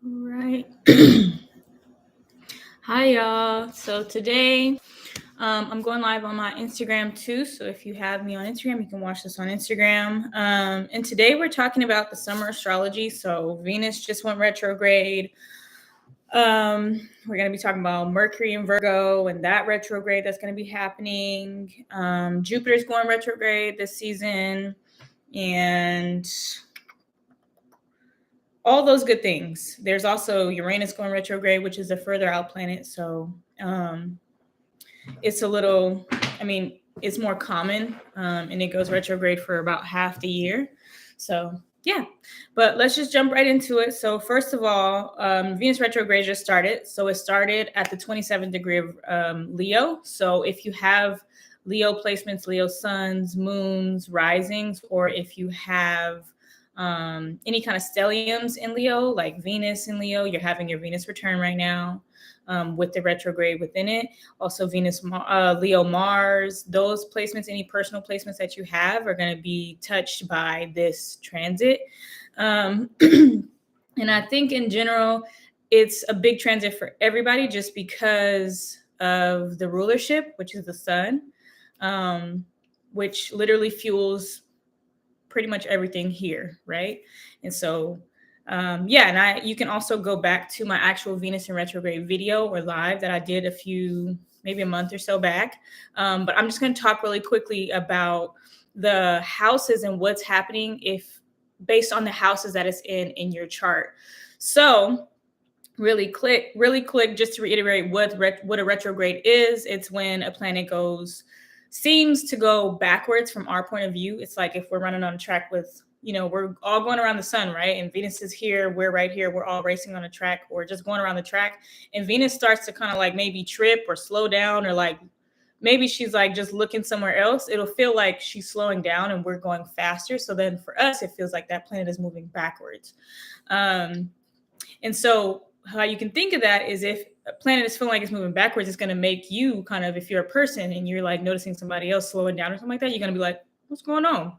Right. Hi, y'all. So today I'm going live on my Instagram too. So if you have me on Instagram, you can watch this on Instagram. And today we're talking about the summer astrology. So Venus just went retrograde. We're going to be talking about Mercury in Virgo and that retrograde that's going to be happening. Jupiter's going retrograde this season. And all those good things. There's also Uranus going retrograde, which is a further out planet. So it's a little, it's more common, and it goes retrograde for about half the year. So yeah, but let's just jump right into it. So first of all, Venus retrograde just started. So it started at the 27th degree of Leo. So if you have Leo placements, Leo suns, moons, risings, or if you have any kind of stelliums in Leo, like Venus in Leo, you're having your Venus return right now, with the retrograde within it. Also Venus, Leo, Mars, those placements, any personal placements that you have are going to be touched by this transit. And I think in general, it's a big transit for everybody just because of the rulership, which is the sun, which literally fuels pretty much everything here, right? And so you can also go back to my actual Venus in retrograde video or live that I did maybe a month or so back. But I'm just going to talk really quickly about the houses and what's happening based on the houses that it's in your chart. So really quick, just to reiterate what a retrograde is. It's when a planet seems to go backwards from our point of view. It's like if we're running on a track with, we're all going around the sun, right? And Venus is here, we're right here, we're all racing on a track or just going around the track. And Venus starts to kind of like maybe trip or slow down, or like maybe she's like just looking somewhere else. It'll feel like she's slowing down and we're going faster. So then for us, it feels like that planet is moving backwards. And so how you can think of that is if a planet is feeling like it's moving backwards, it's going to make you kind of, if you're a person and you're like noticing somebody else slowing down or something like that, you're going to be like, what's going on?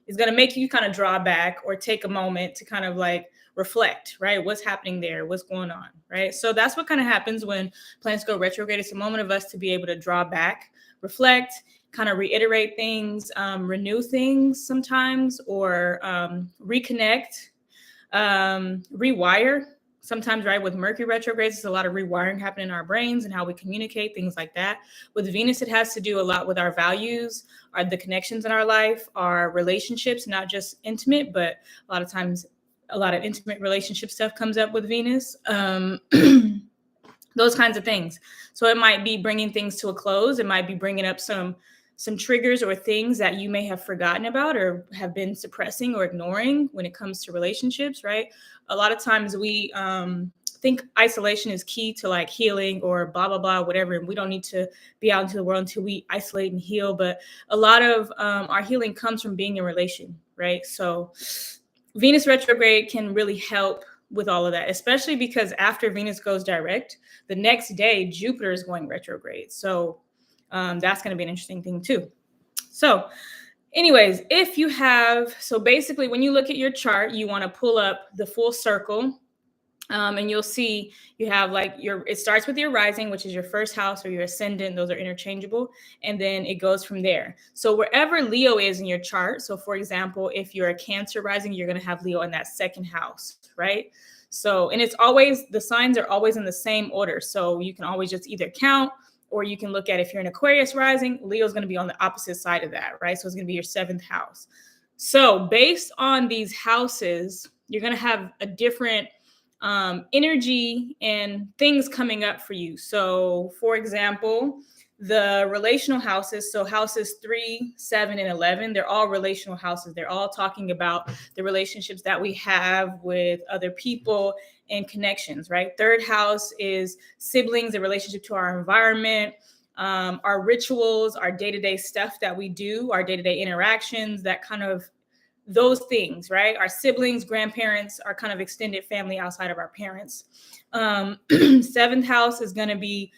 It's going to make you kind of draw back or take a moment to kind of like reflect, right? What's happening there? What's going on, right? So that's what kind of happens when planets go retrograde. It's a moment of us to be able to draw back, reflect, kind of reiterate things, renew things sometimes, or reconnect, rewire. Sometimes, right, with Mercury retrogrades, there's a lot of rewiring happening in our brains and how we communicate, things like that. With Venus, it has to do a lot with our values, the connections in our life, our relationships, not just intimate, but a lot of times, a lot of intimate relationship stuff comes up with Venus. Those kinds of things. So it might be bringing things to a close. It might be bringing up some triggers or things that you may have forgotten about or have been suppressing or ignoring when it comes to relationships, right? A lot of times we think isolation is key to like healing or blah, blah, blah, whatever. And we don't need to be out into the world until we isolate and heal. But a lot of our healing comes from being in relation, right? So Venus retrograde can really help with all of that, especially because after Venus goes direct, the next day Jupiter is going retrograde. So that's going to be an interesting thing too. So anyways, so basically when you look at your chart, you want to pull up the full circle, and you'll see you have like it starts with your rising, which is your first house, or your ascendant. Those are interchangeable. And then it goes from there. So wherever Leo is in your chart. So for example, if you're a Cancer rising, you're going to have Leo in that second house, right? So, and the signs are always in the same order. So you can always just either count, or you can look at, if you're an Aquarius rising, Leo's going to be on the opposite side of that, right? So it's going to be your seventh house. So based on these houses, you're going to have a different energy and things coming up for you. So for example, the relational houses, so houses 3, 7, and 11, they're all relational houses. They're all talking about the relationships that we have with other people and connections, right? Third house is siblings, a relationship to our environment, our rituals, our day-to-day stuff that we do, our day-to-day interactions, that kind of those things, right? Our siblings, grandparents, our kind of extended family outside of our parents. Seventh house is going to be,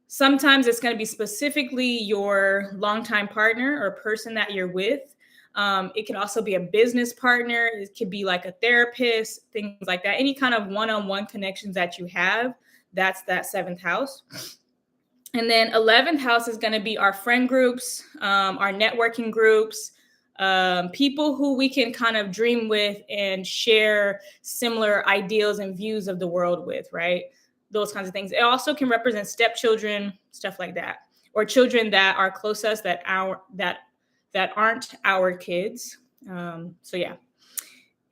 sometimes it's going to be specifically your longtime partner or person that you're with. It can also be a business partner. It could be like a therapist, things like that. Any kind of one-on-one connections that you have, that's that seventh house. And then 11th house is going to be our friend groups, our networking groups, people who we can kind of dream with and share similar ideals and views of the world with, right? Those kinds of things. It also can represent stepchildren, stuff like that, or children that are close to us that aren't our kids. So yeah.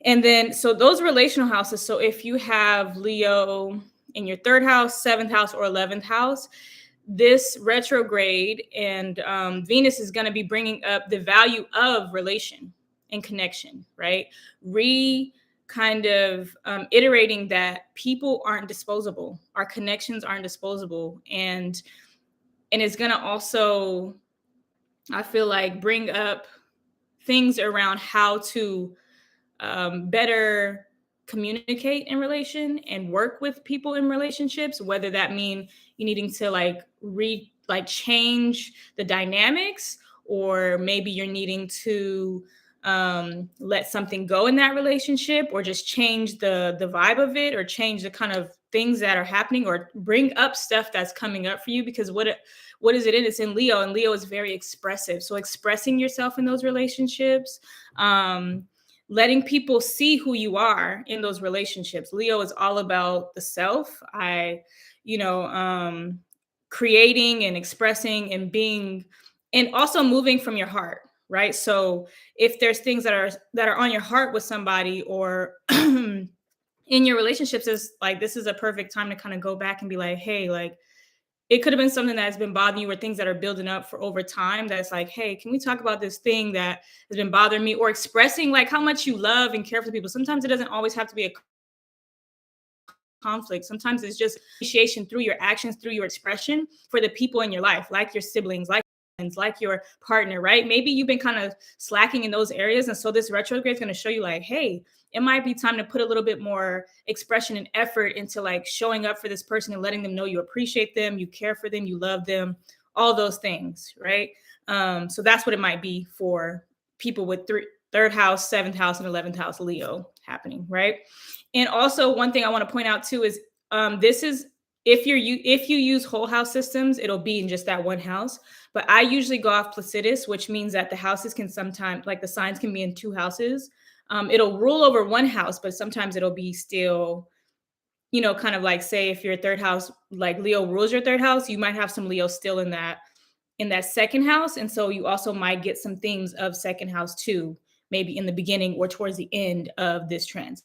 And then, so those relational houses. So if you have Leo in your third house, seventh house, or 11th house, this retrograde and Venus is going to be bringing up the value of relation and connection, right? Kind of iterating that people aren't disposable. Our connections aren't disposable. And it's going to also, I feel like, bring up things around how to better communicate in relation and work with people in relationships, whether that mean you needing to change the dynamics, or maybe you're needing to let something go in that relationship, or just change the vibe of it, or change the kind of things that are happening, or bring up stuff that's coming up for you. Because what is it in? It's in Leo, and Leo is very expressive. So expressing yourself in those relationships, letting people see who you are in those relationships. Leo is all about the self. Creating and expressing and being, and also moving from your heart, right? So if there's things that are on your heart with somebody, or in your relationships, is like, this is a perfect time to kind of go back and be like, hey, like, it could have been something that's been bothering you, or things that are building up for over time. That's like, hey, can we talk about this thing that has been bothering me? Or expressing like how much you love and care for people. Sometimes it doesn't always have to be a conflict. Sometimes it's just appreciation through your actions, through your expression for the people in your life, like your siblings, like friends, like your partner, right? Maybe you've been kind of slacking in those areas. And so this retrograde is going to show you like, hey, it might be time to put a little bit more expression and effort into like showing up for this person and letting them know you appreciate them, you care for them, you love them, all those things, right? So that's what it might be for people with third house, seventh house, and 11th house Leo happening, right? And also, one thing I want to point out too is this is, if you use whole house systems, it'll be in just that one house. But I usually go off Placidus, which means that the houses can sometimes, like the signs can be in two houses. It'll rule over one house, but sometimes it'll be still, kind of like, say if your third house, like Leo rules your third house, you might have some Leo still in that second house. And so you also might get some themes of second house too, maybe in the beginning or towards the end of this transit.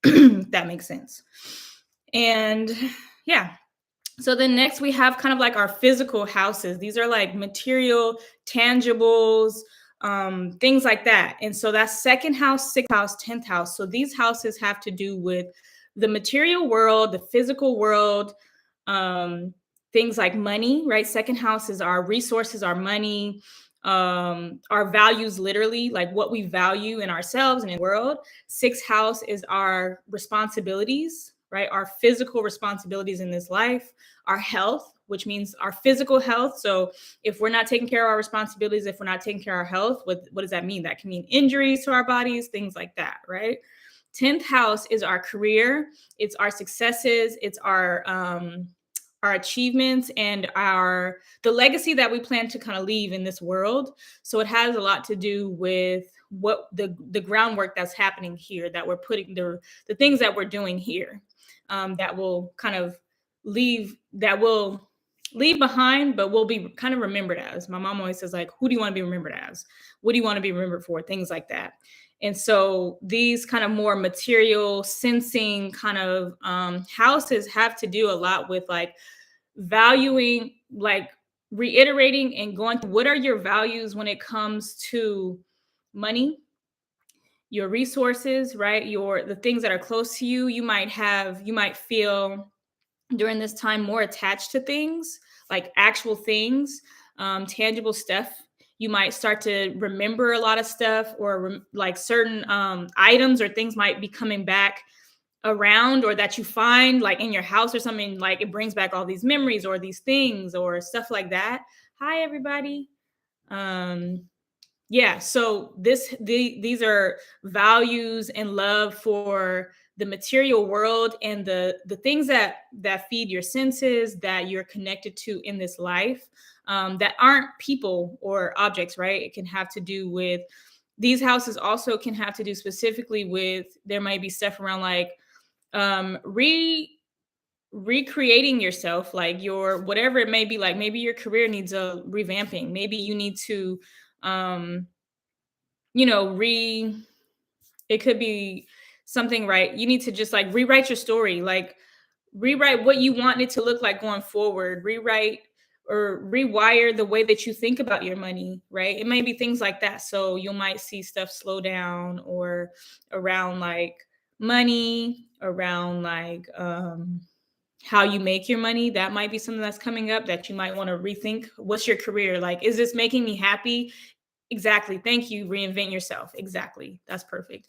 That makes sense. And yeah. So then next we have kind of like our physical houses. These are like material, tangibles, things like that. And so that's second house, sixth house, 10th house. So these houses have to do with the material world, the physical world, things like money, right? Second house is our resources, our money, our values, literally, like what we value in ourselves and in the world. Sixth house is our responsibilities, right? Our physical responsibilities in this life, our health, which means our physical health. So if we're not taking care of our responsibilities, if we're not taking care of our health, what does that mean? That can mean injuries to our bodies, things like that, right? 10th house is our career. It's our successes. It's our achievements and the legacy that we plan to kind of leave in this world. So it has a lot to do with what the groundwork that's happening here, that we're putting, the things that we're doing here, that will kind of leave behind, but will be kind of remembered as. My mom always says, like, who do you want to be remembered as? What do you want to be remembered for? Things like that. And so these kind of more material, sensing kind of houses have to do a lot with like valuing, like reiterating and going to what are your values when it comes to money, your resources, right? The things that are close to you. You might feel during this time more attached to things, like actual things, tangible stuff. You might start to remember a lot of stuff, or like certain items or things might be coming back around, or that you find like in your house or something, like it brings back all these memories or these things or stuff like that. Hi, everybody. Yeah, so these are values and love for the material world and the things that feed your senses, that you're connected to in this life, that aren't people or objects, right? It can have to do with these houses, also can have to do specifically with, there might be stuff around like um re recreating yourself, like your whatever it may be, like maybe your career needs a revamping, maybe you need to um you know, it could be something, right? You need to just like rewrite your story, like rewrite what you want it to look like going forward, rewrite or rewire the way that you think about your money, right? It may be things like that. So you might see stuff slow down, or around like money, around like how you make your money. That might be something that's coming up that you might want to rethink. What's your career like? Is this making me happy? Exactly. Thank you. Reinvent yourself. Exactly. That's perfect.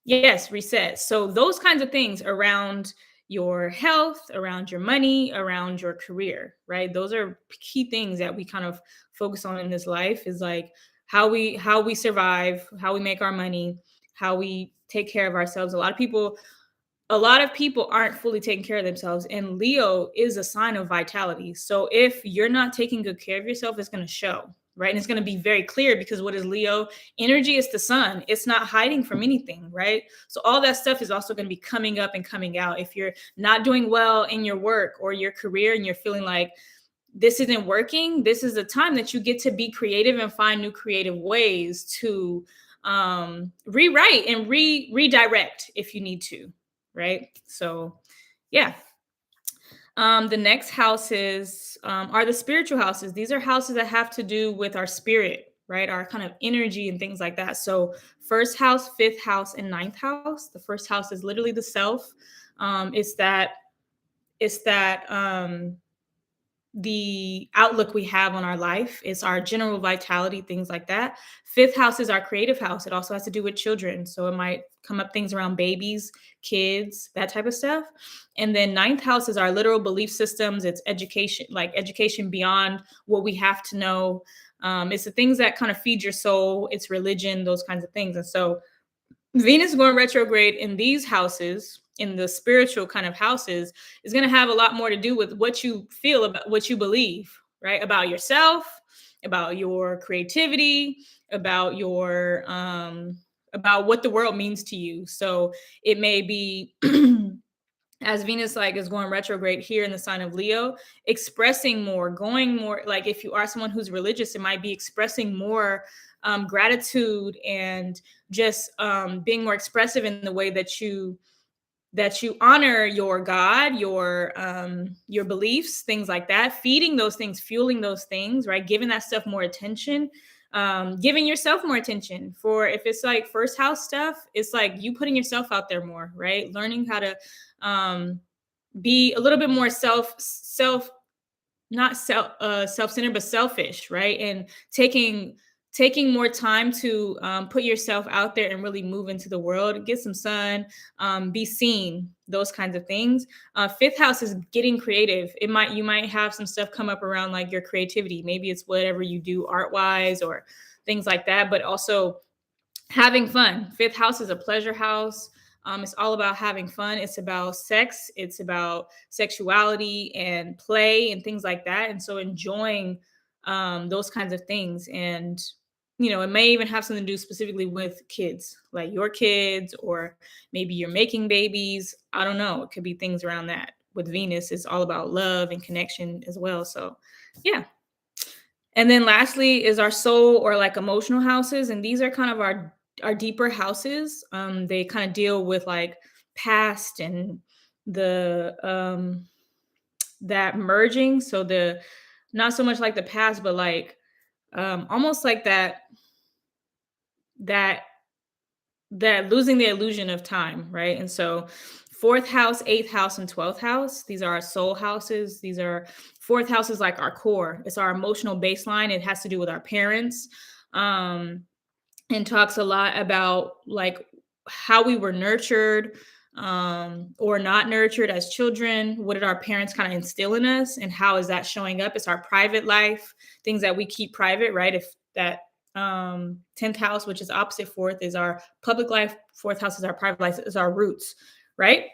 Yes, reset. So those kinds of things around your health, around your money, around your career, right? Those are key things that we kind of focus on in this life, is like how we survive, how we make our money, how we take care of ourselves. A lot of people aren't fully taking care of themselves, and Leo is a sign of vitality. So if you're not taking good care of yourself, it's going to show, right? And it's going to be very clear, because what is Leo energy? Is the sun. It's not hiding from anything, right? So all that stuff is also going to be coming up and coming out. If you're not doing well in your work or your career, and you're feeling like this isn't working, this is a time that you get to be creative and find new creative ways to rewrite and redirect if you need to, right? So yeah. The next houses are the spiritual houses. These are houses that have to do with our spirit, right? Our kind of energy and things like that. So first house, fifth house, and ninth house. The first house is literally the self. It's that the outlook we have on our life. It's our general vitality, things like that. Fifth house is our creative house. It also has to do with children. So it might come up things around babies, kids, that type of stuff. And then ninth house is our literal belief systems. It's education, like education beyond what we have to know. It's the things that kind of feed your soul. It's religion, those kinds of things. And so Venus going retrograde in these houses, in the spiritual kind of houses, is going to have a lot more to do with what you feel about, what you believe, right? About yourself, about your creativity, about your about what the world means to you. So it may be as Venus like is going retrograde here in the sign of Leo, expressing more, going more, like if you are someone who's religious, it might be expressing more gratitude, and just being more expressive in the way that you honor your God, your beliefs, things like that, feeding those things, fueling those things, right? Giving that stuff more attention, giving yourself more attention. For if it's like first house stuff, it's like you putting yourself out there more, right? Learning how to be a little bit more not self-centered, but selfish, right? And taking more time to put yourself out there and really move into the world, get some sun, be seen, those kinds of things. Fifth house is getting creative. You might have some stuff come up around like your creativity. Maybe it's whatever you do art wise or things like that, but also having fun. Fifth house is a pleasure house. It's all about having fun. It's about sex. It's about sexuality and play and things like that. And so enjoying those kinds of things. And, it may even have something to do specifically with kids, like your kids, or maybe you're making babies. I don't know. It could be things around that. With Venus, it's all about love and connection as well. So, yeah. And then lastly is our soul or like emotional houses. And these are kind of our deeper houses. They kind of deal with like past and the that merging. So the not so much like the past, but like almost like that that losing the illusion of time, right? And so fourth house, eighth house, and 12th house, these are our soul houses. These are fourth house is like our core. It's our emotional baseline. It has to do with our parents. And talks a lot about like how we were nurtured or not nurtured as children. What did our parents kind of instill in us, and how is that showing up? It's our private life, things that we keep private, right? If that 10th house, which is opposite fourth, is our public life. Fourth house is our private life, is our roots, right?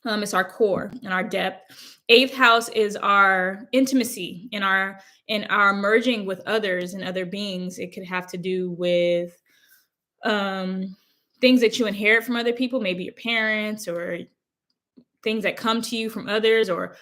It's our core and our depth. Eighth house is our intimacy and our merging with others and other beings. It could have to do with um, things that you inherit from other people, maybe your parents, or things that come to you from others, or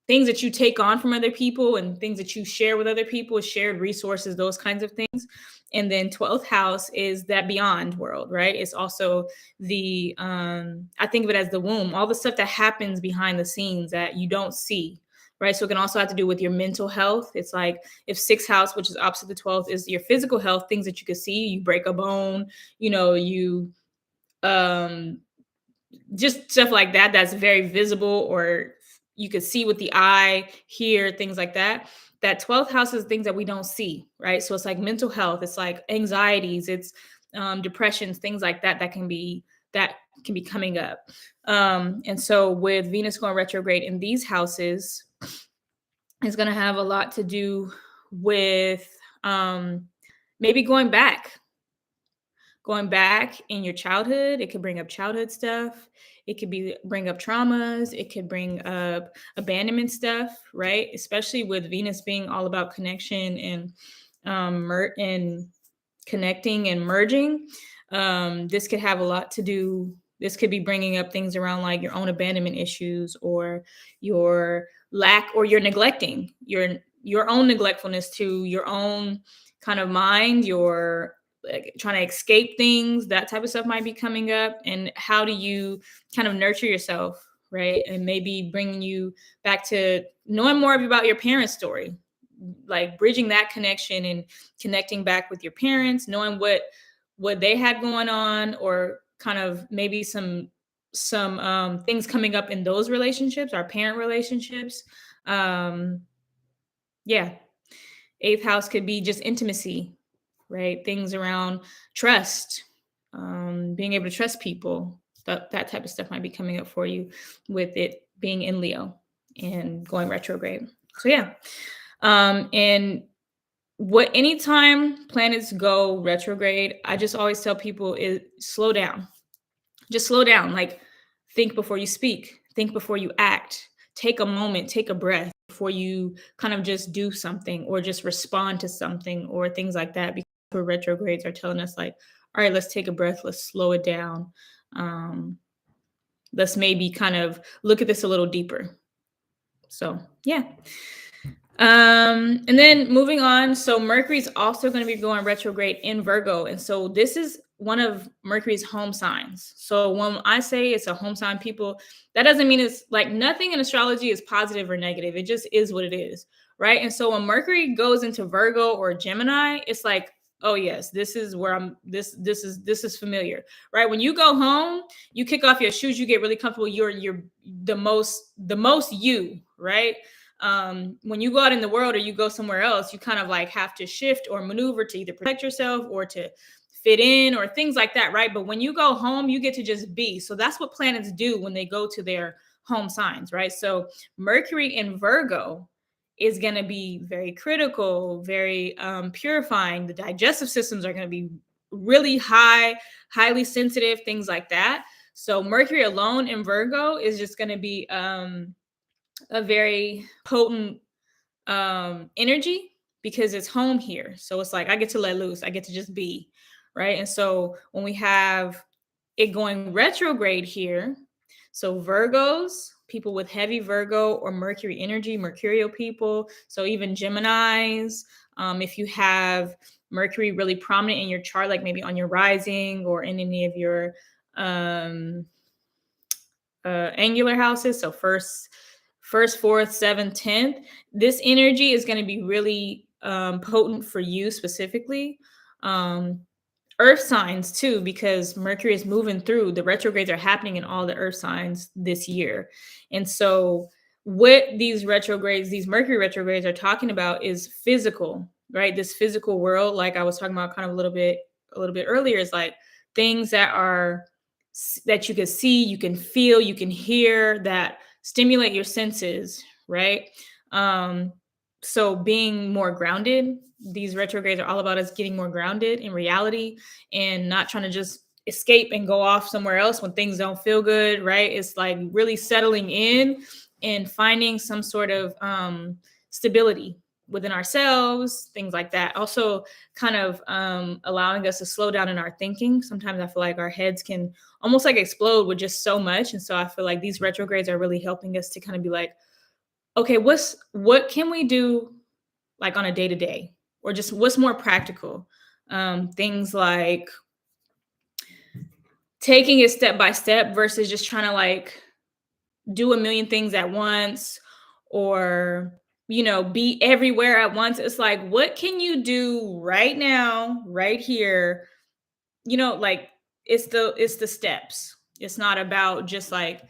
things that you take on from other people, and things that you share with other people, shared resources, those kinds of things. And then 12th house is that beyond world, right? It's also the I think of it as the womb, all the stuff that happens behind the scenes that you don't see, right? So it can also have to do with your mental health. It's like if sixth house, which is opposite the 12th, is your physical health, things that you can see, you break a bone, you um just stuff like that, that's very visible, or you could see with the eye, hear things like that. That 12th house is things that we don't see, right? So it's like mental health, it's like anxieties, it's depressions, things like that, that can be coming up. And so with Venus going retrograde in these houses, it's going to have a lot to do with maybe going back in your childhood. It could bring up childhood stuff. It could bring up traumas. It could bring up abandonment stuff, right? Especially with Venus being all about connection and and connecting and merging. This could have a lot to do. This could be bringing up things around like your own abandonment issues, or your lack, or your neglecting your own neglectfulness to your own kind of mind, your like trying to escape things. That type of stuff might be coming up. And how do you kind of nurture yourself, right? And maybe bringing you back to knowing more about your parents' story, like bridging that connection and connecting back with your parents, knowing what they had going on, or kind of maybe some things coming up in those relationships, our parent relationships. um yeah. Eighth house could be just intimacy, right? Things around trust, being able to trust people. That type of stuff might be coming up for you with it being in Leo and going retrograde. So yeah. And what anytime planets go retrograde, I just always tell people is slow down. Just slow down. Like, think before you speak, think before you act. Take a moment, take a breath before you kind of just do something or just respond to something or things like that. Because retrogrades are telling us, like, all right, let's take a breath, let's slow it down. Um, let's maybe kind of look at this a little deeper. So, yeah. And then moving on, so Mercury's also going to be going retrograde in Virgo. And so this is one of Mercury's home signs. So when I say it's a home sign, people, that doesn't mean it's like nothing in astrology is positive or negative. It just is what it is, right? And so when Mercury goes into Virgo or Gemini, it's like, oh yes, this is where this is familiar, right? When you go home, you kick off your shoes, you get really comfortable. You're the most you, right? When you go out in the world or you go somewhere else, you kind of like have to shift or maneuver to either protect yourself or to fit in or things like that, right? But when you go home, you get to just be. So that's what planets do when they go to their home signs, right? So Mercury in Virgo is going to be very critical, very purifying. The digestive systems are going to be really highly sensitive, things like that. So Mercury alone in Virgo is just going to be a very potent energy because it's home here. So it's like I get to let loose, I get to just be, right? And so when we have it going retrograde here, so Virgos, people with heavy Virgo or Mercury energy, Mercurial people, so even Geminis, if you have Mercury really prominent in your chart, like maybe on your rising or in any of your angular houses, so first, fourth, seventh, 10th, this energy is going to be really potent for you specifically. Earth signs too, because Mercury is moving through. The retrogrades are happening in all the earth signs this year. And so what these retrogrades, these Mercury retrogrades are talking about is physical, right? This physical world, like I was talking about kind of a little bit earlier, is like things that you can see, you can feel, you can hear, that stimulate your senses, right? so being more grounded, these retrogrades are all about us getting more grounded in reality and not trying to just escape and go off somewhere else when things don't feel good, right? It's like really settling in and finding some sort of stability within ourselves, things like that. Also, kind of allowing us to slow down in our thinking. Sometimes I feel like our heads can almost like explode with just so much. And so I feel like these retrogrades are really helping us to kind of be like, okay, what can we do like on a day to day, or just what's more practical? Things like taking it step by step versus just trying to like do a million things at once, or be everywhere at once. It's like, what can you do right now, right here? Like, it's the steps. It's not about just like,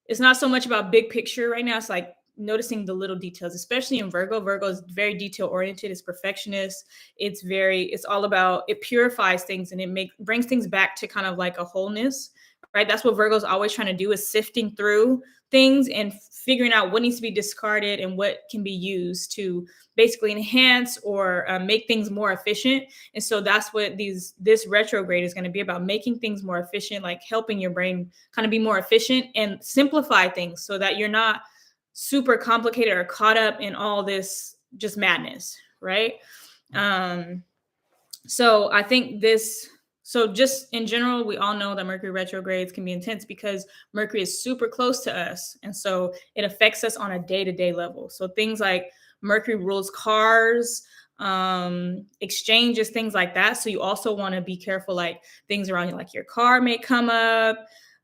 it's not so much about big picture right now. It's like noticing the little details, especially in Virgo. Virgo is very detail oriented. It's perfectionist. It's all about, it purifies things and brings things back to kind of like a wholeness, right? That's what Virgo's always trying to do, is sifting through things and figuring out what needs to be discarded and what can be used to basically enhance or make things more efficient. And so that's what this retrograde is going to be about, making things more efficient, like helping your brain kind of be more efficient and simplify things so that you're not super complicated or caught up in all this just madness, right? Um, so I think so just in general, we all know that Mercury retrogrades can be intense because Mercury is super close to us. And so it affects us on a day-to-day level. So things like Mercury rules cars, exchanges, things like that. So you also want to be careful, like things around you, like your car may come up.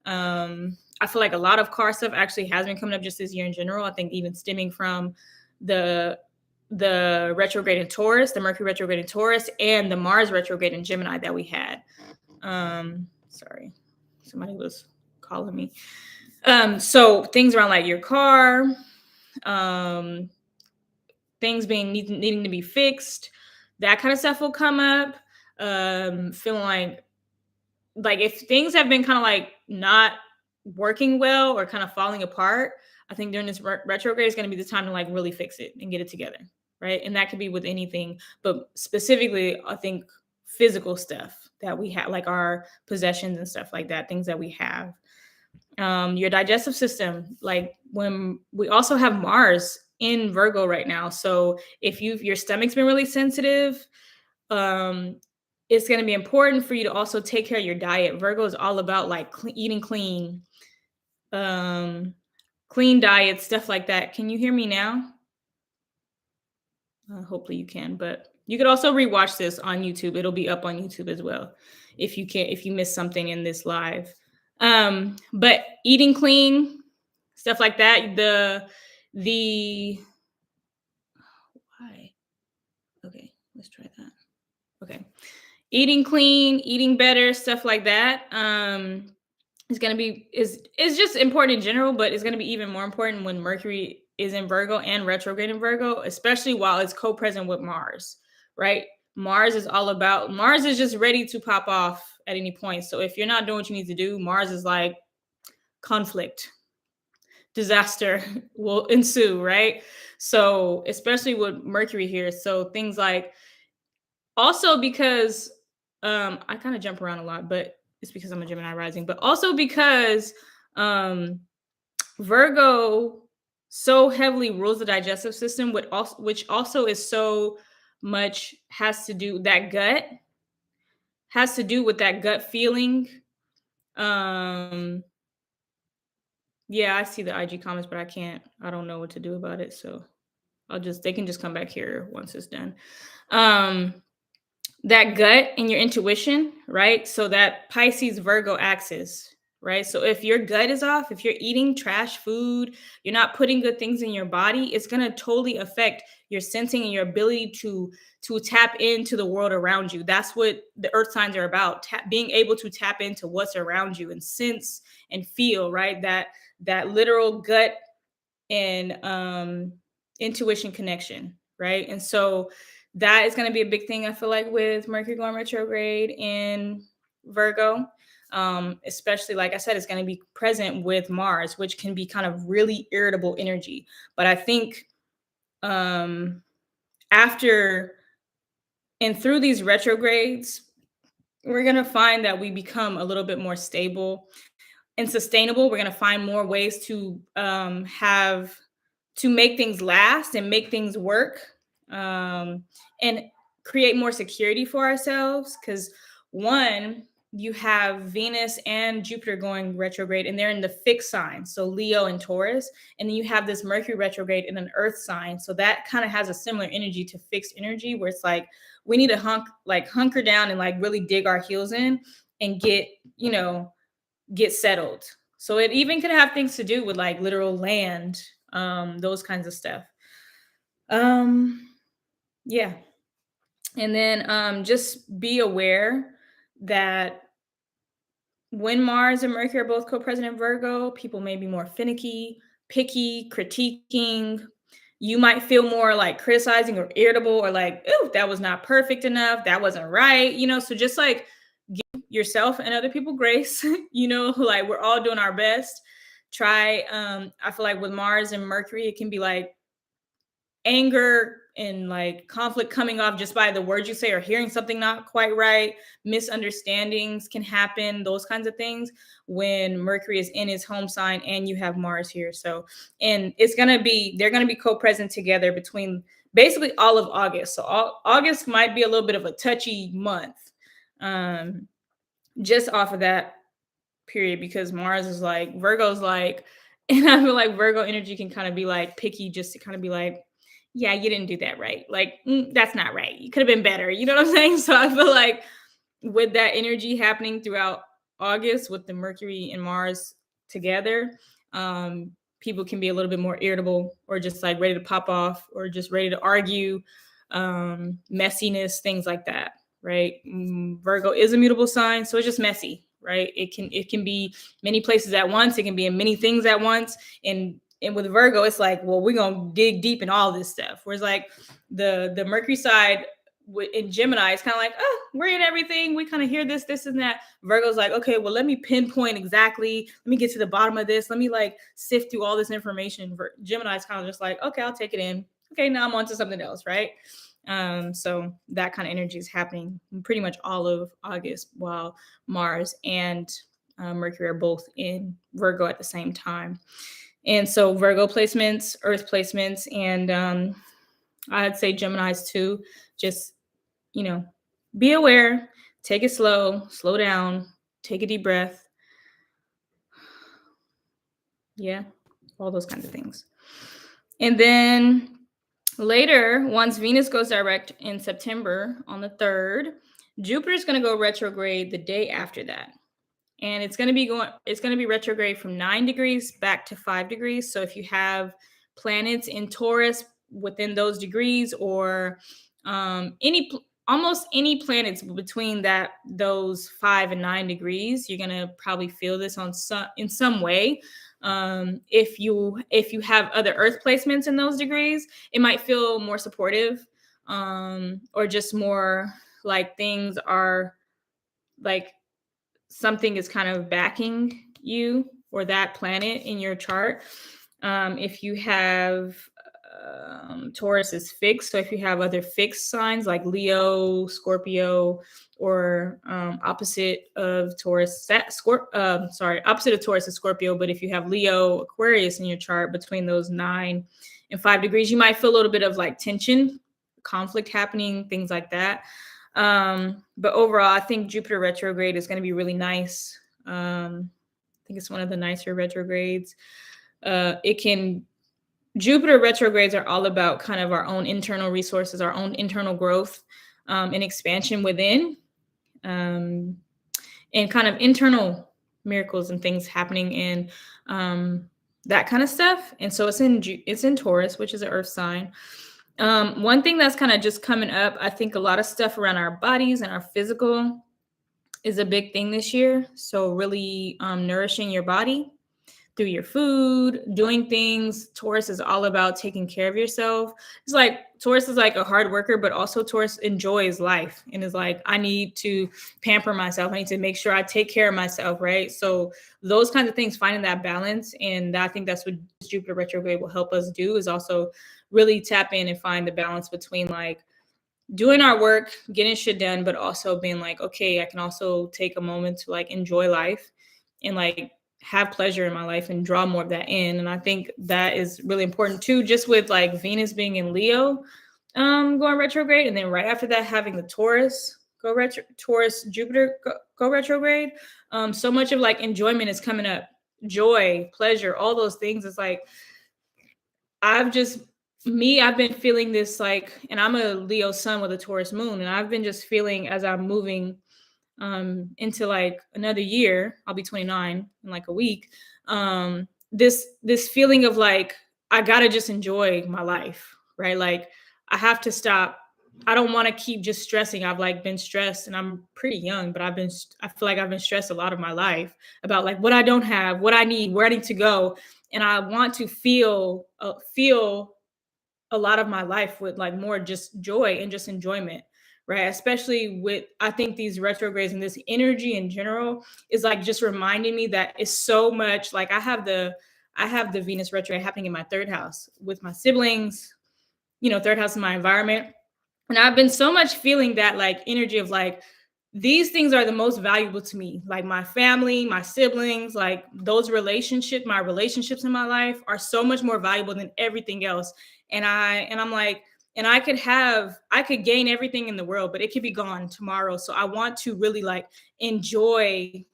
I feel like a lot of car stuff actually has been coming up just this year in general. I think even stemming from the retrograde in Taurus, the Mercury retrograde in Taurus, and the Mars retrograde in Gemini that we had. Sorry, somebody was calling me. So things around like your car, things needing to be fixed, that kind of stuff will come up. Feeling like if things have been kind of like not working well or kind of falling apart, I think during this retrograde is going to be the time to like really fix it and get it together, right? And that could be with anything, but specifically, I think physical stuff that we have, like our possessions and stuff like that, things that we have. Your digestive system, like when we also have Mars in Virgo right now, so if your stomach's been really sensitive, um, it's going to be important for you to also take care of your diet. Virgo is all about like eating clean, um, clean diet, stuff like that. Can you hear me now? Hopefully you can, but you could also rewatch this on YouTube. It'll be up on YouTube as well if you miss something in this live. But eating clean, stuff like that. The why? Okay, let's try that. Okay. Eating clean, eating better, stuff like that. Is going to be is just important in general, but it's going to be even more important when Mercury is in Virgo and retrograde in Virgo, especially while it's co-present with Mars, right? Mars is just ready to pop off at any point. So if you're not doing what you need to do, Mars is like conflict, disaster will ensue, right? So especially with Mercury here, so things like, also because I kind of jump around a lot, but it's because I'm a Gemini rising, but also because um Virgo so heavily rules the digestive system, which also is so much has to do with that gut feeling. Um yeah, I see the IG comments, but I don't know what to do about it. So they can just come back here once it's done. Um that gut and your intuition, right? So that Pisces Virgo axis, right? So if your gut is off, if you're eating trash food, you're not putting good things in your body, it's going to totally affect your sensing and your ability to tap into the world around you. That's what the earth signs are about, being able to tap into what's around you and sense and feel, right? That literal gut and intuition connection, right? And so that is going to be a big thing, I feel like, with Mercury going retrograde in Virgo. Especially, like I said, it's going to be present with Mars, which can be kind of really irritable energy. But I think after and through these retrogrades, we're going to find that we become a little bit more stable and sustainable. We're going to find more ways to have to make things last and make things work, and create more security for ourselves. Because one, you have Venus and Jupiter going retrograde, and they're in the fixed sign, so Leo and Taurus. And then you have this Mercury retrograde in an Earth sign, so that kind of has a similar energy to fixed energy, where it's like we need to hunker down and like really dig our heels in and get settled. So it even could have things to do with like literal land, those kinds of stuff. Yeah. And then just be aware that when Mars and Mercury are both co-present in Virgo, people may be more finicky, picky, critiquing. You might feel more like criticizing or irritable, or like, ooh, that was not perfect enough. That wasn't right. So just like give yourself and other people grace, like we're all doing our best. Try, I feel like with Mars and Mercury, it can be like anger and like conflict coming off just by the words you say or hearing something not quite right. Misunderstandings can happen, those kinds of things, when Mercury is in his home sign and you have Mars here. So, and they're going to be co-present together between basically all of August. So August might be a little bit of a touchy month, just off of that period, because Mars is like, Virgo's like, and I feel like Virgo energy can kind of be like picky, just to kind of be like, yeah, you didn't do that right. Like, that's not right. You could have been better. You know what I'm saying? So I feel like with that energy happening throughout August, with the Mercury and Mars together, people can be a little bit more irritable, or just like ready to pop off, or just ready to argue, messiness, things like that. Right. Virgo is a mutable sign, so it's just messy. Right. It can be many places at once. It can be in many things at once. And with Virgo, it's like, well, we're going to dig deep in all this stuff. Whereas like the Mercury side in Gemini, it's kind of like, oh, we're in everything. We kind of hear this and that. Virgo's like, okay, well, let me pinpoint exactly. Let me get to the bottom of this. Let me like sift through all this information. Gemini's kind of just like, okay, I'll take it in. Okay, now I'm on to something else, right? So that kind of energy is happening pretty much all of August, while Mars and Mercury are both in Virgo at the same time. And so Virgo placements, Earth placements, and I'd say Geminis too. Just, be aware, take it slow down, take a deep breath. Yeah, all those kinds of things. And then later, once Venus goes direct in September on the 3rd, Jupiter's going to go retrograde the day after that. And it's going to be retrograde from 9 degrees back to 5 degrees. So if you have planets in Taurus within those degrees, or almost any planets between those 5 and 9 degrees, you're going to probably feel this in some way. If you have other Earth placements in those degrees, it might feel more supportive, or just more like things are like something is kind of backing you or that planet in your chart. If you have Taurus is fixed, so if you have other fixed signs like Leo, Scorpio, or opposite of Taurus, opposite of Taurus is Scorpio. But if you have Leo, Aquarius in your chart between those 9 and 5 degrees, you might feel a little bit of like tension, conflict happening, things like that. But overall, I think Jupiter retrograde is going to be really nice. I think it's one of the nicer retrogrades. Jupiter retrogrades are all about kind of our own internal resources, our own internal growth, and expansion within, and kind of internal miracles and things happening in that kind of stuff. And so it's in Taurus, which is an earth sign. One thing that's kind of just coming up, I think a lot of stuff around our bodies and our physical is a big thing this year. So really nourishing your body through your food, doing things. Taurus is all about taking care of yourself. It's like Taurus is like a hard worker, but also Taurus enjoys life and is like, I need to pamper myself. I need to make sure I take care of myself, right? So those kinds of things, finding that balance. And I think that's what Jupiter retrograde will help us do, is also really tap in and find the balance between like doing our work, getting shit done, but also being like, okay, I can also take a moment to like enjoy life and like have pleasure in my life and draw more of that in. And I think that is really important too, just with like Venus being in Leo, going retrograde, and then right after that having the Taurus Jupiter go retrograde. So much of like enjoyment is coming up, joy, pleasure, all those things. It's like I've just I've been feeling this like, and I'm a Leo sun with a Taurus moon, and I've been just feeling as I'm moving into like another year, I'll be 29 in like a week. This feeling of like I gotta just enjoy my life, right? Like I have to stop. I don't want to keep just stressing. I've like been stressed, and I'm pretty young, but I feel like I've been stressed a lot of my life about like what I don't have, what I need, where I need to go, and I want to feel a lot of my life with like more just joy and just enjoyment, right? Especially with, I think these retrogrades and this energy in general is like just reminding me that it's so much like I have the Venus retrograde happening in my third house with my siblings, third house in my environment. And I've been so much feeling that like energy of like these things are the most valuable to me. Like my family, my siblings, like those relationships, my relationships in my life are so much more valuable than everything else. And I'm like, and I could gain everything in the world, but it could be gone tomorrow. So I want to really like enjoy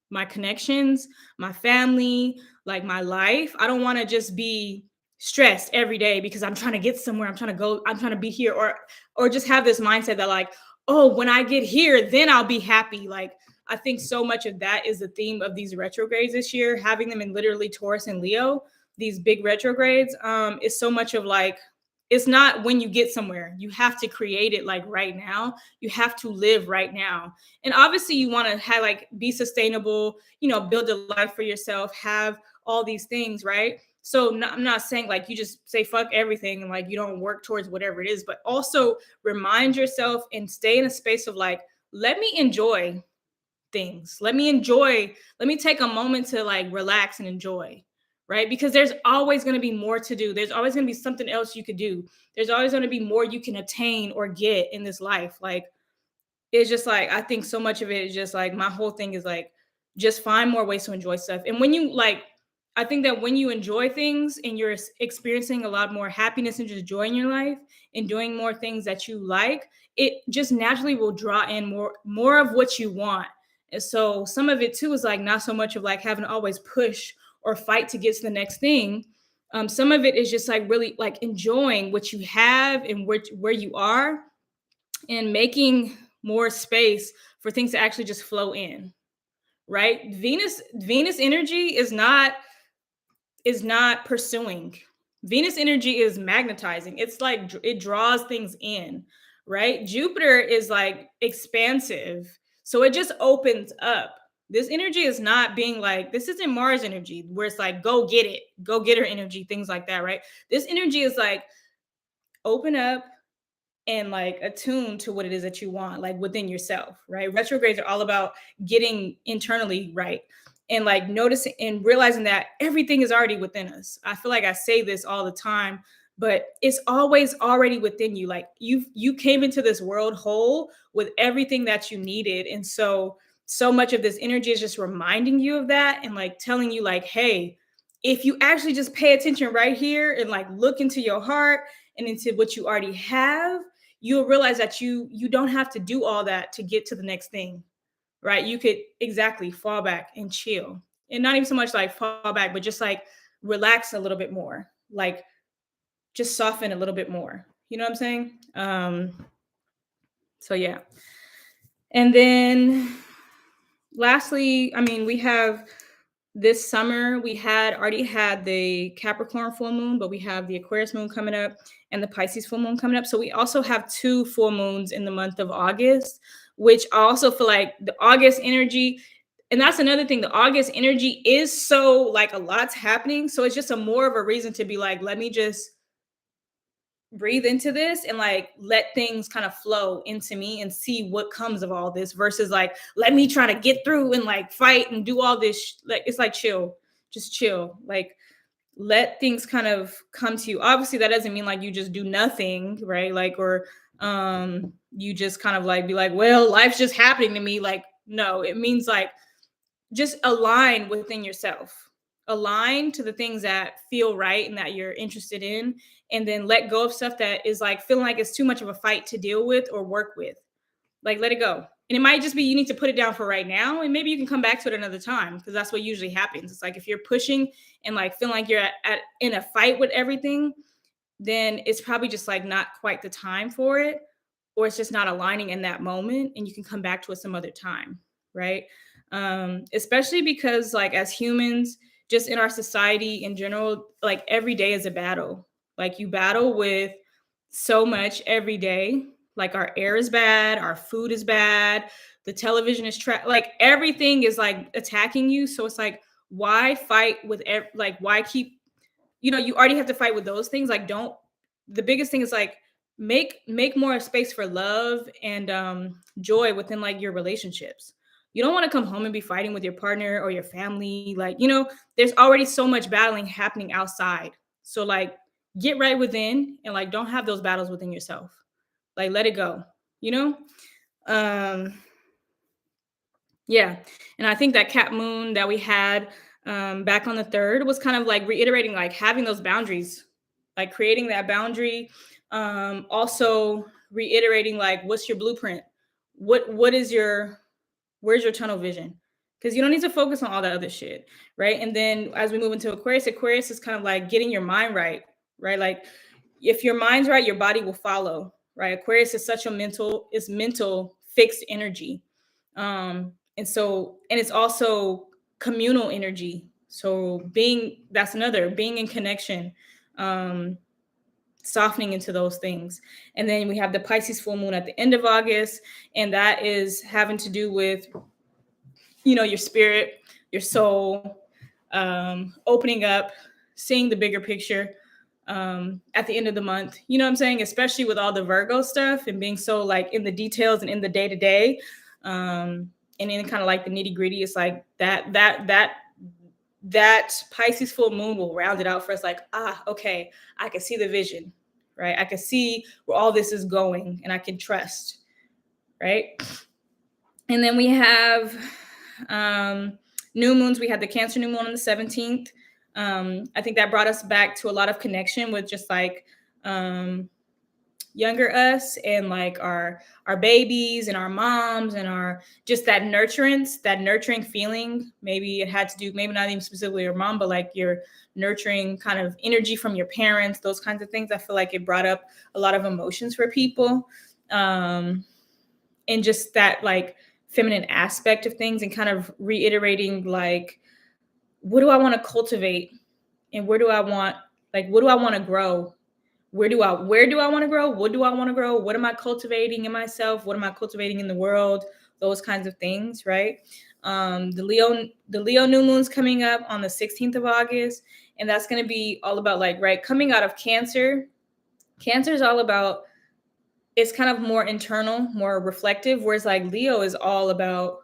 my connections, my family, like my life. I don't want to just be stressed every day because I'm trying to get somewhere, I'm trying to go, I'm trying to be here, or just have this mindset that like, oh, when I get here, then I'll be happy. Like I think so much of that is the theme of these retrogrades this year, having them in literally Taurus and Leo, these big retrogrades, is so much of like it's not when you get somewhere. You have to create it like right now. You have to live right now. And obviously you want to have like be sustainable, build a life for yourself, have all these things, right? So I'm not saying like you just say fuck everything and like you don't work towards whatever it is, but also remind yourself and stay in a space of like, let me enjoy things. Let me take a moment to like relax and enjoy, right? Because there's always going to be more to do. There's always going to be something else you could do. There's always going to be more you can attain or get in this life. Like it's just like I think so much of it is just like my whole thing is like just find more ways to enjoy stuff. And when you like I think that when you enjoy things and you're experiencing a lot more happiness and just joy in your life and doing more things that you like, it just naturally will draw in more of what you want. And so some of it too is like not so much of like having to always push or fight to get to the next thing. Some of it is just like really like enjoying what you have and where you are and making more space for things to actually just flow in, right? Venus energy is not pursuing. Venus energy is magnetizing. It's like it draws things in, right? Jupiter is like expansive. So it just opens up. This energy is not being like, this isn't Mars energy where it's like, go get it, go get her energy, things like that, right? This energy is like, open up, and like attune to what it is that you want, like within yourself, right? Retrogrades are all about getting internally right and like noticing and realizing that everything is already within us. I feel like I say this all the time, but it's always already within you. Like you came into this world whole with everything that you needed. And so much of this energy is just reminding you of that and like telling you like, hey, if you actually just pay attention right here and like look into your heart and into what you already have, you'll realize that you don't have to do all that to get to the next thing, right? You could exactly fall back and chill, and not even so much like fall back, but just like relax a little bit more, like just soften a little bit more, you know what I'm saying? So yeah. And then lastly, I mean, we have this summer, we had already had the Capricorn full moon, but we have the Aquarius moon coming up and the Pisces full moon coming up. So we also have two full moons in the month of August, which I also feel like the August energy, and that's another thing, the August energy is so like a lot's happening. So it's just a more of a reason to be like, let me just breathe into this and like let things kind of flow into me and see what comes of all this versus like let me try to get through and like fight and do all this like it's like chill, just chill. Like let things kind of come to you. Obviously, that doesn't mean like you just do nothing, right? Like, or you just kind of like be like, well, life's just happening to me. Like, no, it means like just align within yourself, align to the things that feel right and that you're interested in, and then let go of stuff that is like feeling like it's too much of a fight to deal with or work with. Like, let it go. And it might just be you need to put it down for right now, and maybe you can come back to it another time, because that's what usually happens. It's like if you're pushing and like feeling like you're at in a fight with everything, then it's probably just like not quite the time for it, or it's just not aligning in that moment, and you can come back to it some other time, right? Especially because like as humans, just in our society in general, like every day is a battle. Like you battle with so much every day. Like our air is bad, our food is bad, the television is like everything is like attacking you. So it's like, why fight with like why keep, you already have to fight with those things. Like, don't, the biggest thing is like make more space for love and joy within like your relationships. You don't want to come home and be fighting with your partner or your family. Like, there's already so much battling happening outside. So like get right within and like don't have those battles within yourself. Like let it go, you know? Um yeah. And I think that cap moon that we had back on the 3rd was kind of like reiterating, like having those boundaries, like creating that boundary. Also reiterating, like, what's your blueprint? What is your, where's your tunnel vision? Because you don't need to focus on all that other shit. Right. And then as we move into Aquarius is kind of like getting your mind right. Right. Like if your mind's right, your body will follow. Right. Aquarius is such a mental fixed energy. And it's also communal energy. So that's another, being in connection, um, softening into those things. And then we have the Pisces full moon at the end of August, and that is having to do with, your spirit, your soul, opening up, seeing the bigger picture at the end of the month. You know what I'm saying? Especially with all the Virgo stuff and being so like in the details and in the day to day, and in kind of like the nitty gritty. It's like that Pisces full moon will round it out for us. Like, okay, I can see the vision, right? I can see where all this is going, and I can trust, right? And then we have new moons. We had the Cancer new moon on the 17th. I think that brought us back to a lot of connection with just like younger us, and like our babies and our moms, and our just that nurturing feeling. Maybe it had to do, maybe not even specifically your mom, but like your nurturing kind of energy from your parents, those kinds of things. I feel like it brought up a lot of emotions for people, and just that like feminine aspect of things, and kind of reiterating like, what do I want to cultivate, and what do I want to grow? Where do I want to grow? What do I want to grow? What am I cultivating in myself? What am I cultivating in the world? Those kinds of things, right? The Leo new moon's coming up on the 16th of August, and that's going to be all about like, right, coming out of Cancer. Cancer is all about, it's kind of more internal, more reflective, whereas like Leo is all about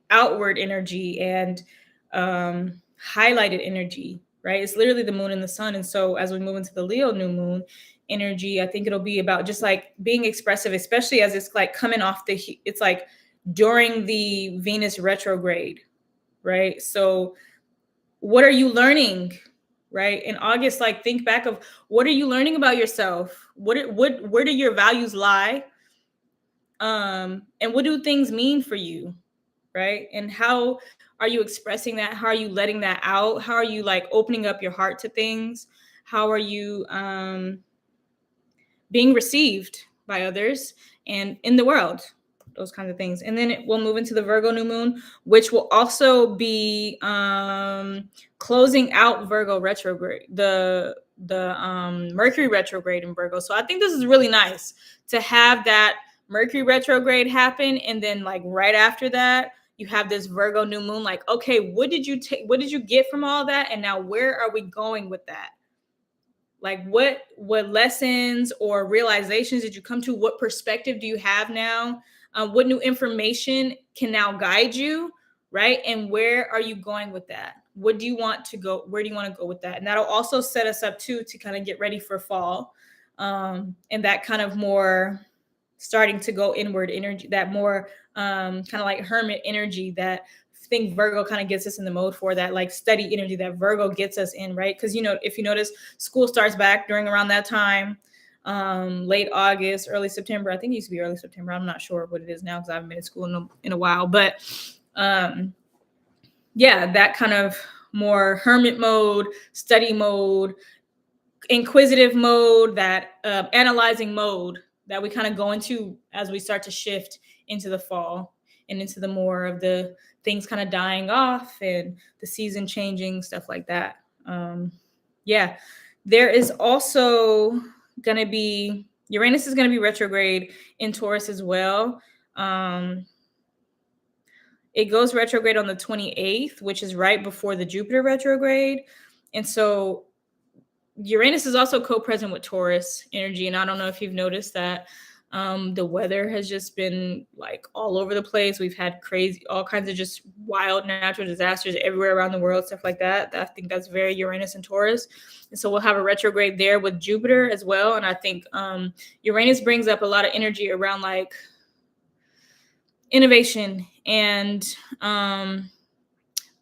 outward energy and highlighted energy, right? It's literally the moon and the sun. And so as we move into the Leo new moon energy, I think it'll be about just like being expressive, especially as it's like coming off it's like during the Venus retrograde, right? So what are you learning, right? In August, like think back of, what are you learning about yourself? Where do your values lie? And what do things mean for you? Right? And how are you expressing that? How are you letting that out? How are you like opening up your heart to things? How are you being received by others and in the world? Those kinds of things. And then we'll move into the Virgo new moon, which will also be closing out Virgo retrograde, the Mercury retrograde in Virgo. So I think this is really nice to have that Mercury retrograde happen, and then like right after that, you have this Virgo new moon. Like, okay, what did you get from all that, and now where are we going with that? Like what lessons or realizations did you come to? What perspective do you have now? What new information can now guide you, right? And where are you going with that? what do you want to go, where do you want to go with that? And that'll also set us up too to kind of get ready for fall, and that kind of more starting to go inward energy, that more kind of like hermit energy that think Virgo kind of gets us in the mode for, that like steady energy that Virgo gets us in, right? Because if you notice, school starts back during around that time, late August, early September. I think it used to be early September. I'm not sure what it is now because I haven't been in school in a while. But yeah, that kind of more hermit mode, study mode, inquisitive mode, that analyzing mode that we kind of go into as we start to shift into the fall and into the more of the things kind of dying off and the season changing, stuff like that. Yeah, there is also going to be, Uranus is going to be retrograde in Taurus as well. It goes retrograde on the 28th, which is right before the Jupiter retrograde. And so Uranus is also co-present with Taurus energy. And I don't know if you've noticed that the weather has just been like all over the place. We've had all kinds of just wild natural disasters everywhere around the world, stuff like that. I think that's very Uranus and Taurus. And so we'll have a retrograde there with Jupiter as well. And I think Uranus brings up a lot of energy around like innovation and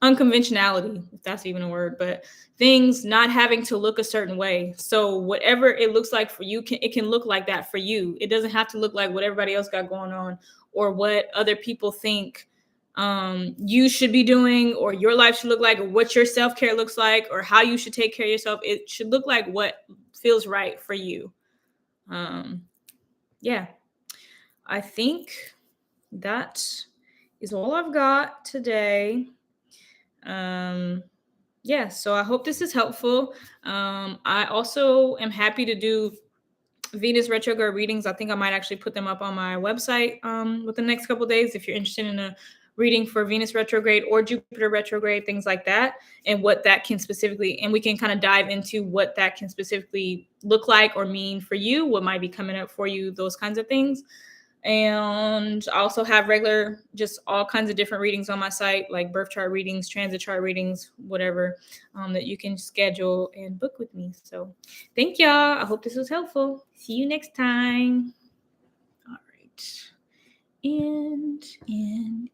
unconventionality, if that's even a word, but things not having to look a certain way. So whatever it looks like for you, it can look like that for you. It doesn't have to look like what everybody else got going on or what other people think you should be doing, or your life should look like, or what your self-care looks like, or how you should take care of yourself. It should look like what feels right for you. Yeah, I think that is all I've got today. Yeah, so I hope this is helpful. I also am happy to do Venus retrograde readings. I think I might actually put them up on my website within the next couple of days if you're interested in a reading for Venus retrograde or Jupiter retrograde, things like that, and what that can specifically, and we can kind of dive into what that can specifically look like or mean for you, what might be coming up for you, those kinds of things. And I also have regular, just all kinds of different readings on my site, like birth chart readings, transit chart readings, whatever, that you can schedule and book with me. So thank y'all. I hope this was helpful. See you next time. All right. And